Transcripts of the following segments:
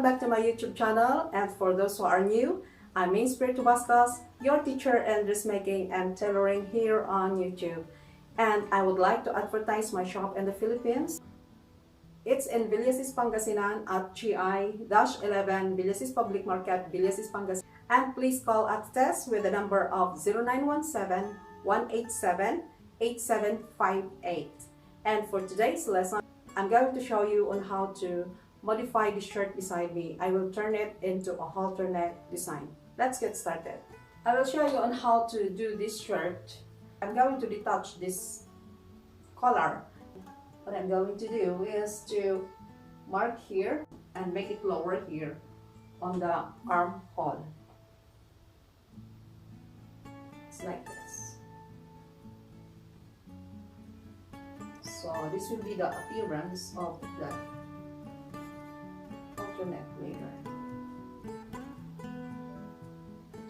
back to my YouTube channel, and for those who are new, I'm Main Spiritu Vasquez, your teacher in dressmaking and tailoring here on YouTube. And I would like to advertise my shop in the Philippines. It's in Villasis, Pangasinan at GI-11 Villasis Public Market, Villasis, Pangasinan. And please call at test with the number of 0917-187-8758. And for today's lesson, I'm going to show you on how to modify the shirt beside me. I will turn it into a halter neck design. Let's get started. I will show you on how to do this shirt. I'm going to detach this collar. What I'm going to do is to mark here and make it lower here on the armhole. It's like this. So this will be the appearance of the halter neck later.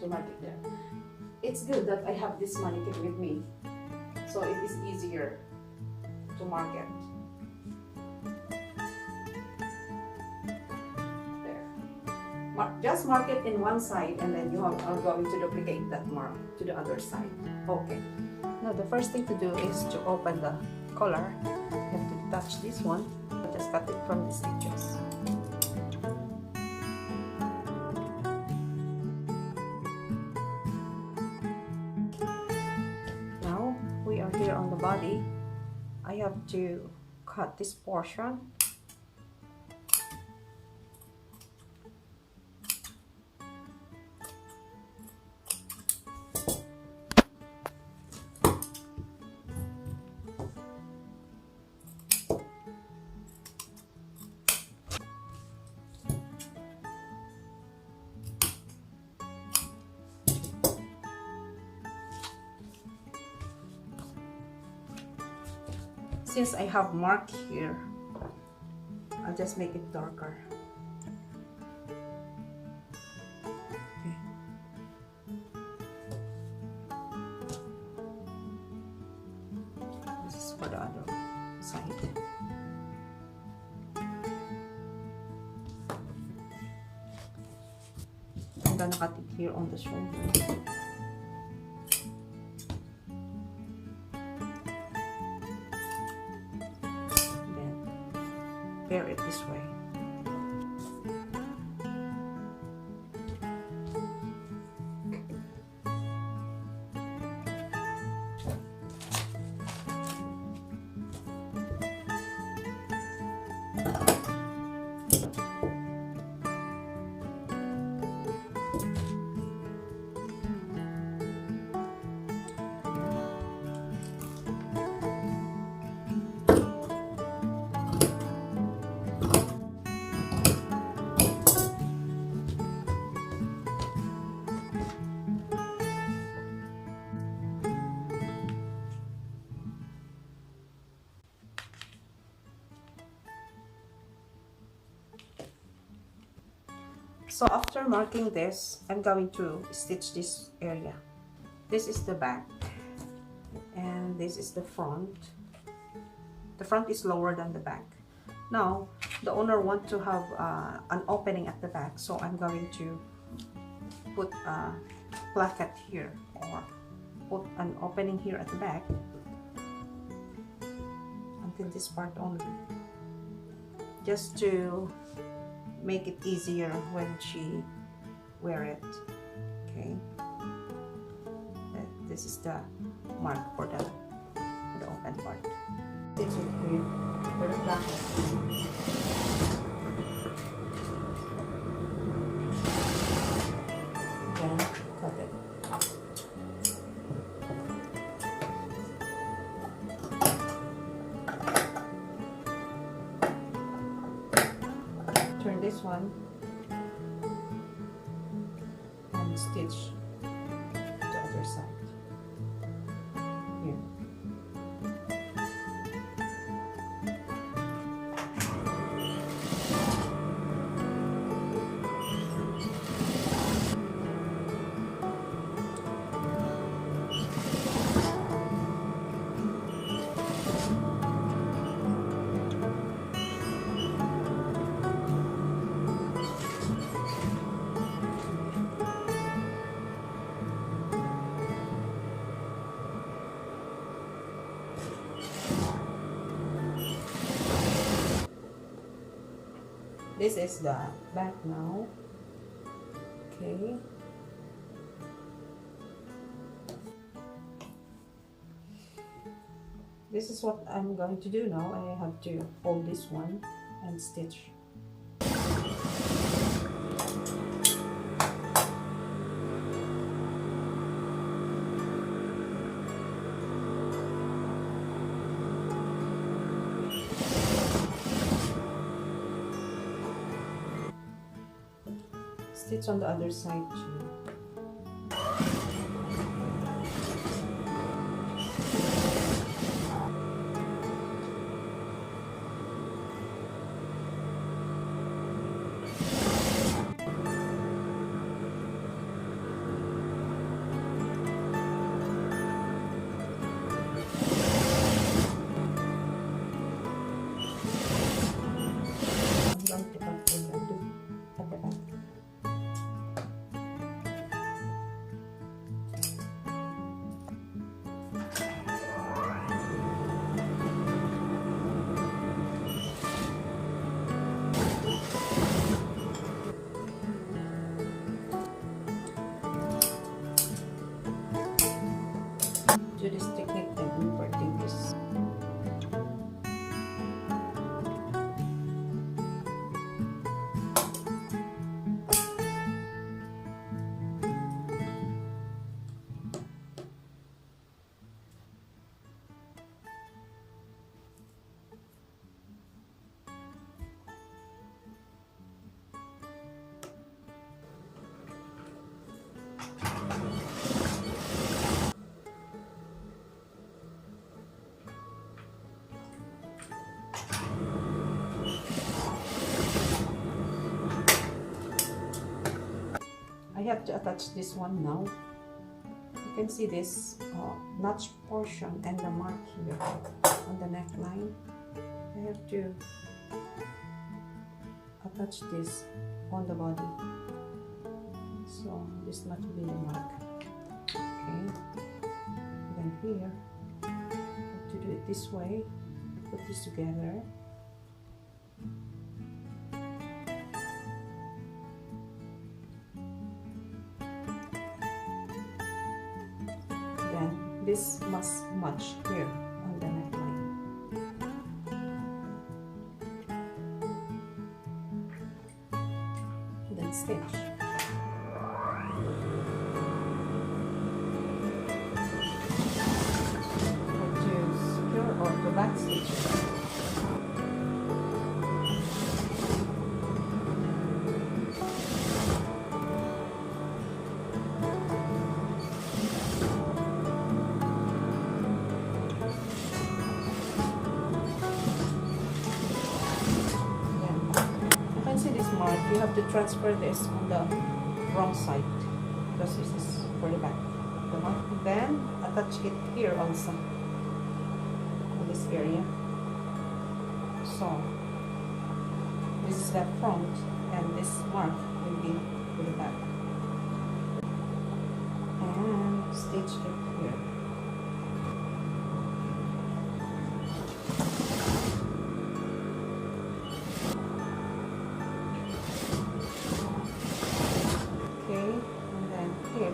To mark it there. It's good that I have this mannequin with me, so it is easier to mark it. Just mark it in one side, and then you are going to duplicate that mark to the other side. Okay. Now the first thing to do is to open the collar. You have to detach this one. Just cut it from the stitches. Now we are here on the body. I have to cut this portion. Since I have mark here, I'll just make it darker. Okay. This is for the other side. I'm gonna cut it here on the shoulder. Pair it this way. So after marking this, I'm going to stitch this area. This is the back, and this is the front. The front is lower than the back. Now, the owner wants to have an opening at the back, so I'm going to put a placket here, or put an opening here at the back until this part only, just to make it easier when she wear it. Okay, this is the mark for the open part. Stitch it here for the placket. Then cut it. Turn this one and stitch the other side here. This is the back now. Okay. This is what I'm going to do now. I have to fold this one and stitch. Stitch on the other side too. Do this technique and inverting this. I have to attach this one now. You can see this notch portion and the mark here on the neckline. I have to attach this on the body. So this not to be the mark. Okay. Then here, I have to do it this way. Put this together. This must match here on the neckline. Then stitch. Or to secure or to back stitch. You have to transfer this on the wrong side because this is for the back. Then attach it here also on this area. So this is the front and this mark will be for the back. And stitch it here. Okay, and then here